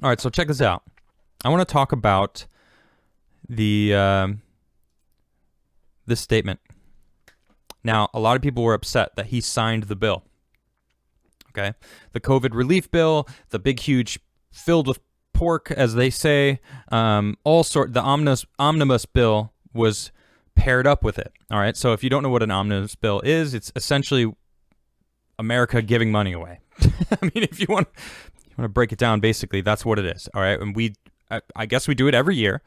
All right, so check this out. I want to talk about the this statement. Now, a lot of people were upset that he signed the bill. Okay, the COVID relief bill, the big, huge, filled with pork, as they say, the omnibus bill was paired up with it. All right, so if you don't know what an omnibus bill is, it's essentially America giving money away. I mean, if you want to break it down, basically, that's what it is. All right, and I guess we do it every year.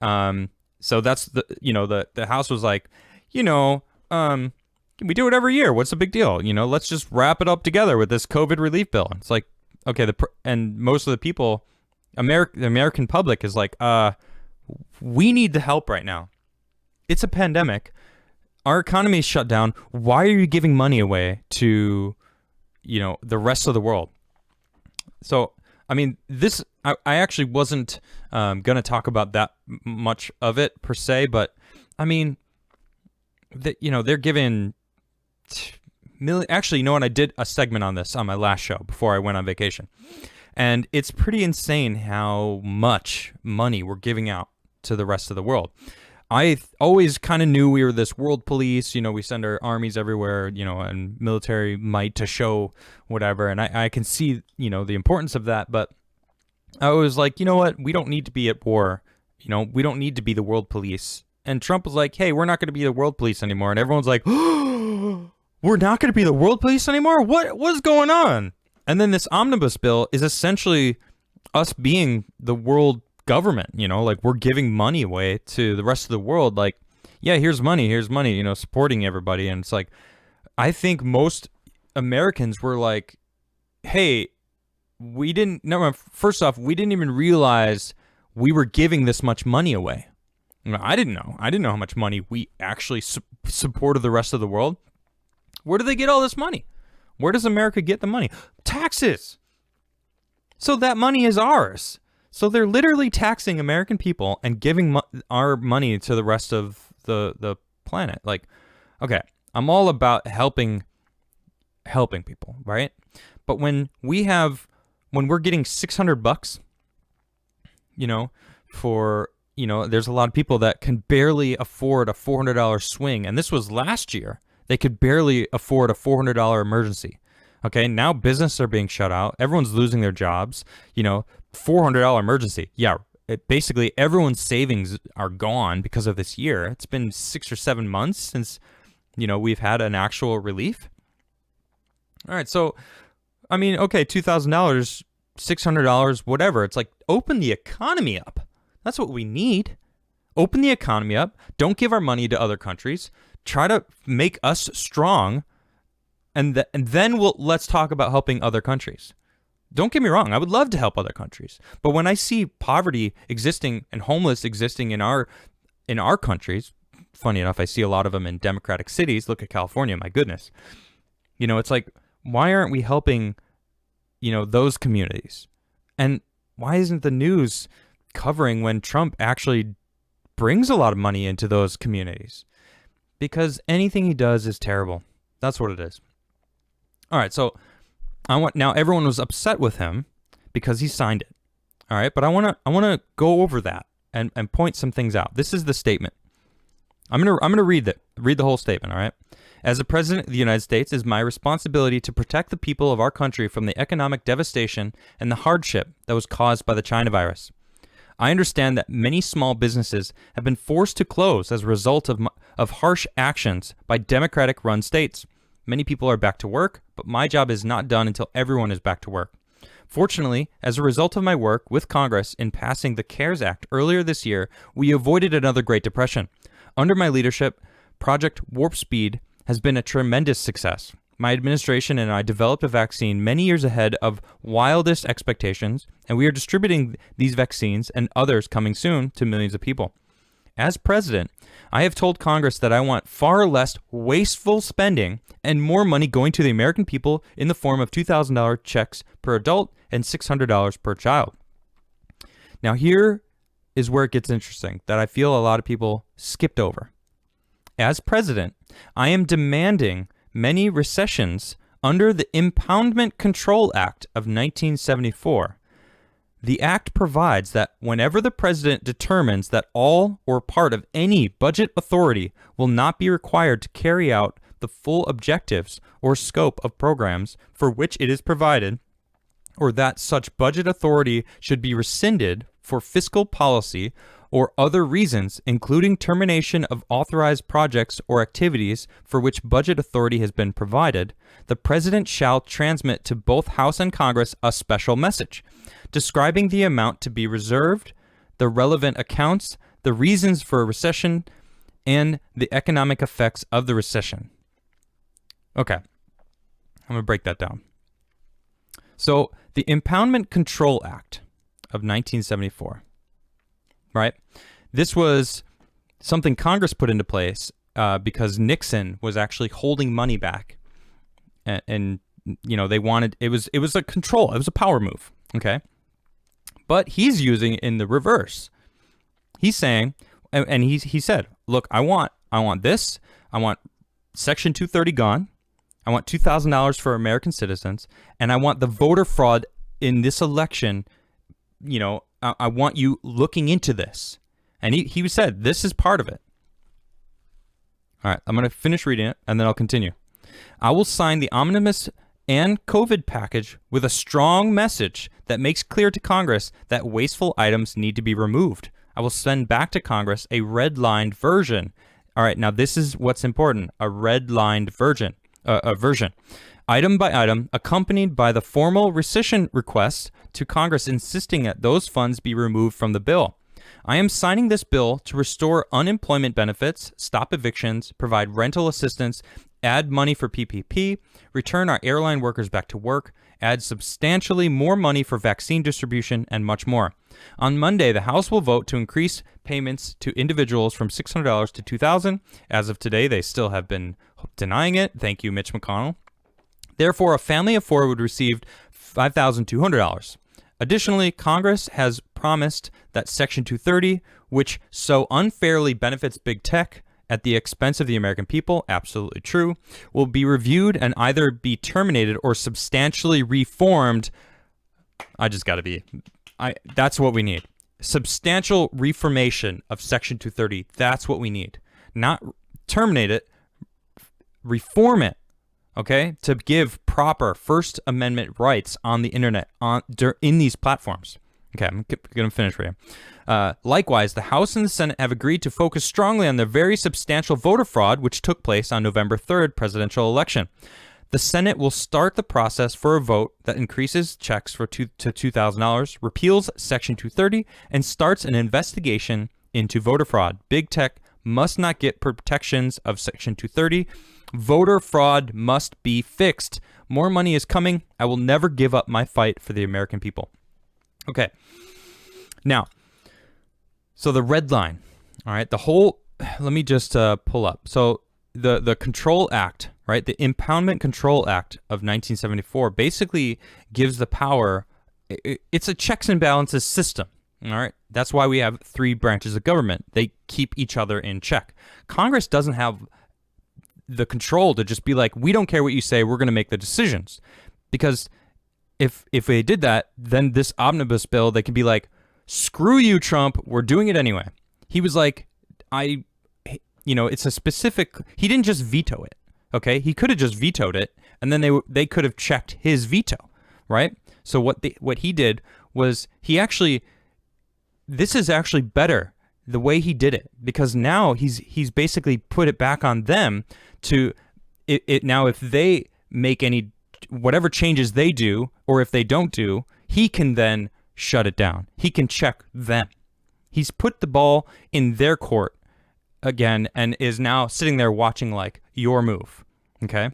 So that's the House was like, we do it every year. What's the big deal? Let's just wrap it up together with this COVID relief bill. It's like, okay, and most of the people, the American public is like, we need the help right now. It's a pandemic. Our economy is shut down. Why are you giving money away to, the rest of the world? So, I mean, I actually wasn't going to talk about that much of it per se, but I mean, they're giving actually, you know what? I did a segment on this on my last show before I went on vacation. And it's pretty insane how much money we're giving out to the rest of the world. I always kind of knew we were this world police, we send our armies everywhere, and military might to show whatever. And I can see, the importance of that. But I was like, you know what? We don't need to be at war. We don't need to be the world police. And Trump was like, hey, we're not going to be the world police anymore. And everyone's like, oh, we're not going to be the world police anymore? What's going on? And then this omnibus bill is essentially us being the world government, like we're giving money away to the rest of the world. Like, yeah, here's money, supporting everybody. And it's like, I think most Americans were like, hey, first off, we didn't even realize we were giving this much money away. I didn't know how much money we actually supported the rest of the world. Where do they get all this money? Where does America get the money? Taxes. So that money is ours. So they're literally taxing American people and giving our money to the rest of the planet. Like, okay, I'm all about helping people, right? But when we're getting $600, for, there's a lot of people that can barely afford a $400 swing. And this was last year. They could barely afford a $400 emergency. Okay, now businesses are being shut out. Everyone's losing their jobs. $400 emergency. Yeah, basically everyone's savings are gone because of this year. It's been 6 or 7 months since, we've had an actual relief. All right, so, I mean, okay, $2,000, $600, whatever. It's like, open the economy up. That's what we need. Open the economy up. Don't give our money to other countries. Try to make us strong, and then let's talk about helping other countries. Don't get me wrong, I would love to help other countries. But when I see poverty existing and homeless existing in our countries, funny enough, I see a lot of them in democratic cities. Look at California, my goodness. It's like, why aren't we helping, those communities? And why isn't the news covering when Trump actually brings a lot of money into those communities? Because anything he does is terrible. That's what it is. All right, so now everyone was upset with him because he signed it. All right, but I want to go over that and point some things out. This is the statement. I'm gonna read the whole statement. All right. As the President of the United States, it is my responsibility to protect the people of our country from the economic devastation and the hardship that was caused by the China virus. I understand that many small businesses have been forced to close as a result of harsh actions by Democratic-run states. Many people are back to work, but my job is not done until everyone is back to work. Fortunately, as a result of my work with Congress in passing the CARES Act earlier this year, we avoided another Great Depression. Under my leadership, Project Warp Speed has been a tremendous success. My administration and I developed a vaccine many years ahead of wildest expectations, and we are distributing these vaccines and others coming soon to millions of people. As president, I have told Congress that I want far less wasteful spending and more money going to the American people in the form of $2,000 checks per adult and $600 per child. Now here is where it gets interesting that I feel a lot of people skipped over. As president, I am demanding many recessions under the Impoundment Control Act of 1974. The act provides that whenever the president determines that all or part of any budget authority will not be required to carry out the full objectives or scope of programs for which it is provided, or that such budget authority should be rescinded for fiscal policy or other reasons, including termination of authorized projects or activities for which budget authority has been provided, the President shall transmit to both House and Congress a special message describing the amount to be reserved, the relevant accounts, the reasons for a recession, and the economic effects of the recession. Okay, I'm going to break that down. So, the Impoundment Control Act of 1974, right? This was something Congress put into place because Nixon was actually holding money back, and you know, they wanted it was a control, it was a power move, okay? But he's using it in the reverse. He's saying, and he said, look, I want this, I want Section 230 gone, I want $2,000 for American citizens, and I want the voter fraud in this election. You know, I want you looking into this. And he said, this is part of it. All right, I'm going to finish reading it, and then I'll continue. I will sign the omnibus and COVID package with a strong message that makes clear to Congress that wasteful items need to be removed. I will send back to Congress a redlined version. All right, now this is what's important, a redlined version. Item by item, accompanied by the formal rescission request to Congress insisting that those funds be removed from the bill. I am signing this bill to restore unemployment benefits, stop evictions, provide rental assistance, add money for PPP, return our airline workers back to work, add substantially more money for vaccine distribution, and much more. On Monday, the House will vote to increase payments to individuals from $600 to $2,000. As of today, they still have been denying it. Thank you, Mitch McConnell. Therefore, a family of four would receive $5,200. Additionally, Congress has promised that Section 230, which so unfairly benefits big tech at the expense of the American people, absolutely true, will be reviewed and either be terminated or substantially reformed. That's what we need. Substantial reformation of Section 230. That's what we need. Not terminate it, reform it. Okay, to give proper First Amendment rights on the internet in these platforms. Okay, I'm going to finish right here. Likewise, the House and the Senate have agreed to focus strongly on the very substantial voter fraud which took place on November 3rd presidential election. The Senate will start the process for a vote that increases checks to $2,000, repeals Section 230, and starts an investigation into voter fraud. Big tech must not get protections of Section 230. Voter fraud must be fixed. More money is coming. I will never give up my fight for the American people. Okay. Now, so the red line, all right, let me just pull up. So the Control Act, right, the Impoundment Control Act of 1974 basically gives the power, it's a checks and balances system, all right? That's why we have three branches of government. They keep each other in check. Congress doesn't have the control to just be like, we don't care what you say, we're going to make the decisions. Because if they did that, then this omnibus bill, they could be like, screw you, Trump, we're doing it anyway. He was like, it's a specific, he didn't just veto it, okay? He could have just vetoed it, and then they could have checked his veto, right? So what he did was this is actually better the way he did it, because now he's basically put it back on them to it now. If they make any whatever changes they do, or if they don't do, he can then shut it down. He can check them. He's put the ball in their court again and is now sitting there watching like your move. Okay,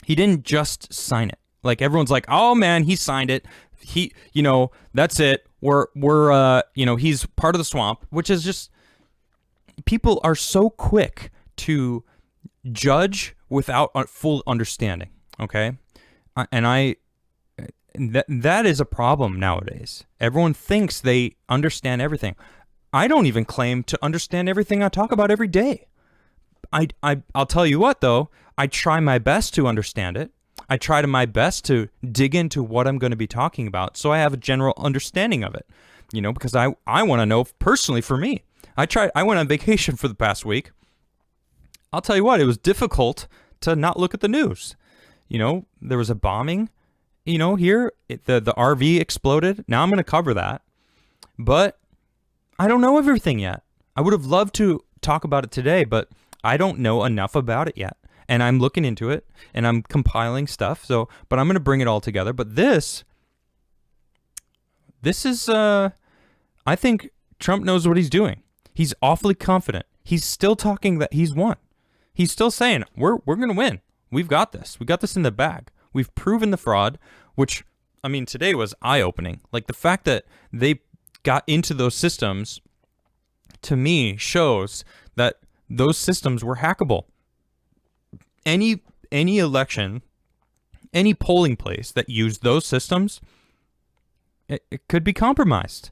he didn't just sign it. Like everyone's like, oh man, he signed it. That's it. He's part of the swamp, which is just, people are so quick to judge without full understanding. Okay. And that is a problem nowadays. Everyone thinks they understand everything. I don't even claim to understand everything I talk about every day. I'll tell you what though, I try my best to understand it. I try to my best to dig into what I'm going to be talking about so I have a general understanding of it, because I want to know personally for me. I went on vacation for the past week. I'll tell you what, it was difficult to not look at the news. There was a bombing, here, the RV exploded. Now I'm going to cover that. But I don't know everything yet. I would have loved to talk about it today, but I don't know enough about it yet. And I'm looking into it, and I'm compiling stuff. But I'm going to bring it all together. But this is, I think Trump knows what he's doing. He's awfully confident. He's still talking that he's won. He's still saying, we're going to win. We've got this. We got this in the bag. We've proven the fraud, which, today was eye-opening. Like, the fact that they got into those systems, to me, shows that those systems were hackable. Any election, any polling place that used those systems, it could be compromised.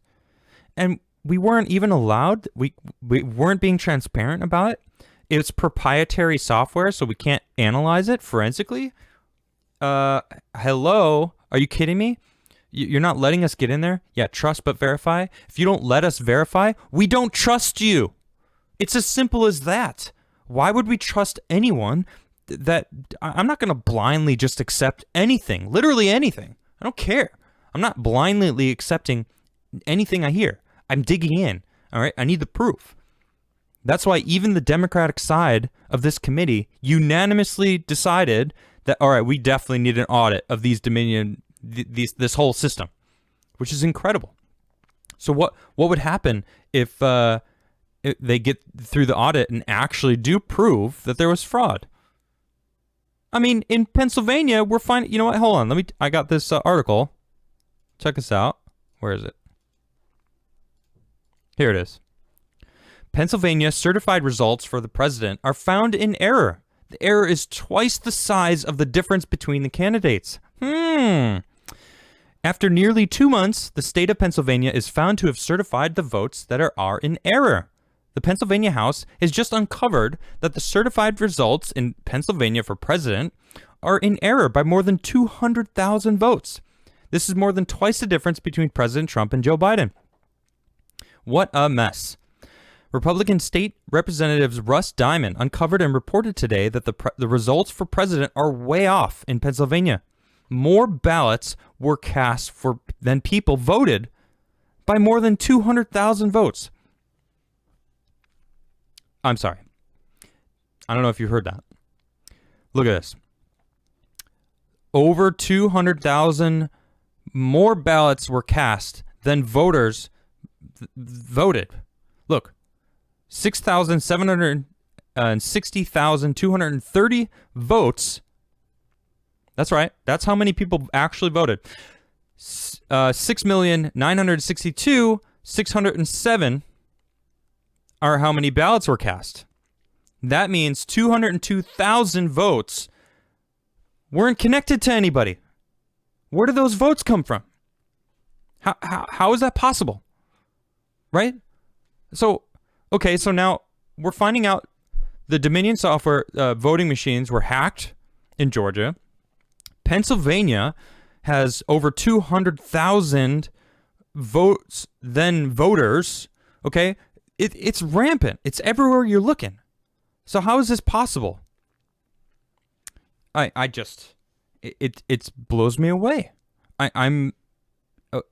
And we weren't even allowed, we weren't being transparent about it. It's proprietary software, so we can't analyze it forensically. Hello? Are you kidding me? You're not letting us get in there? Yeah, trust but verify. If you don't let us verify, we don't trust you. It's as simple as that. Why would we trust anyone that I'm not going to blindly just accept anything, literally anything. I don't care. I'm not blindly accepting anything I hear. I'm digging in. All right. I need the proof. That's why even the Democratic side of this committee unanimously decided that, all right, we definitely need an audit of these Dominion, this whole system, which is incredible. So what would happen if they get through the audit and actually do prove that there was fraud? In Pennsylvania, we're finding, you know what? Hold on. I got this article. Check this out. Where is it? Here it is. Pennsylvania certified results for the president are found in error. The error is twice the size of the difference between the candidates. After nearly 2 months, the state of Pennsylvania is found to have certified the votes that are in error. The Pennsylvania House has just uncovered that the certified results in Pennsylvania for president are in error by more than 200,000 votes. This is more than twice the difference between President Trump and Joe Biden. What a mess. Republican State Representatives Russ Diamond uncovered and reported today that the results for president are way off in Pennsylvania. More ballots were cast than people voted by more than 200,000 votes. I'm sorry. I don't know if you heard that. Look at this. Over 200,000 more ballots were cast than voters voted. Look, 6,760,230 votes. That's right. That's how many people actually voted. 6,962,607 are how many ballots were cast. That means 202,000 votes weren't connected to anybody. Where do those votes come from? How is that possible? Right? So now we're finding out the Dominion software voting machines were hacked in Georgia. Pennsylvania has over 200,000 votes than voters. Okay? It's rampant. It's everywhere you're looking. So how is this possible? It blows me away.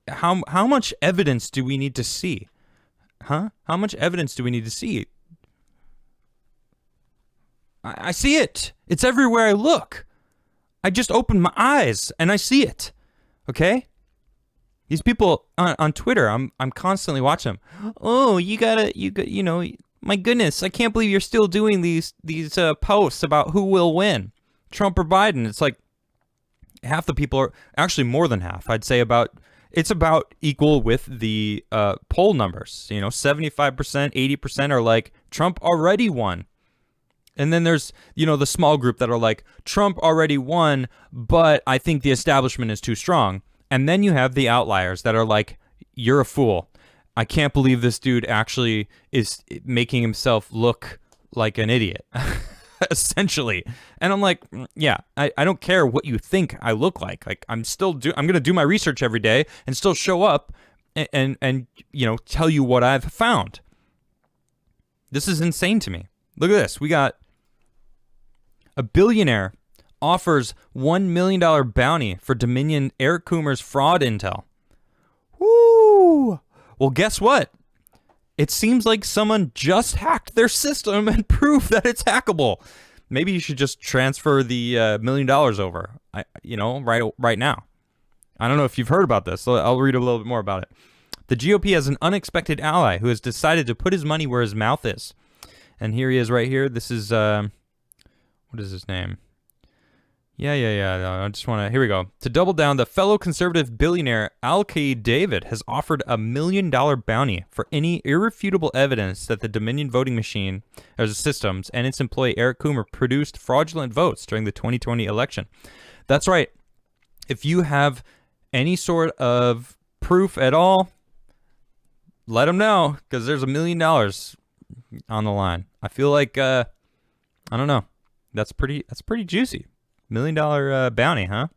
How much evidence do we need to see? Huh? How much evidence do we need to see? I see it. It's everywhere I look. I just open my eyes and I see it. Okay? These people on Twitter, I'm constantly watching them. Oh, my goodness, I can't believe you're still doing these posts about who will win, Trump or Biden. It's like half the people are, actually more than half. I'd say it's about equal with the poll numbers. 75%, 80% are like Trump already won. And then there's, the small group that are like Trump already won, but I think the establishment is too strong. And then you have the outliers that are like, you're a fool. I can't believe this dude actually is making himself look like an idiot. essentially. And I'm like, yeah, I don't care what you think I look like. Like I'm going to do my research every day and still show up and tell you what I've found. This is insane to me. Look at this. We got a billionaire offers $1 million bounty for Dominion Eric Coomer's fraud intel. Woo! Well, guess what? It seems like someone just hacked their system and proved that it's hackable. Maybe you should just transfer the $1 million over, right now. I don't know if you've heard about this. So I'll read a little bit more about it. The GOP has an unexpected ally who has decided to put his money where his mouth is. And here he is right here. This is, what is his name? Yeah. I just want to, here we go. To double down, the fellow conservative billionaire Al-Qaeda David has offered $1 million bounty for any irrefutable evidence that the Dominion voting machine, or the systems, and its employee Eric Coomer produced fraudulent votes during the 2020 election. That's right. If you have any sort of proof at all, let them know, because there's $1 million on the line. I feel like, I don't know. That's pretty juicy. $1 million bounty, huh?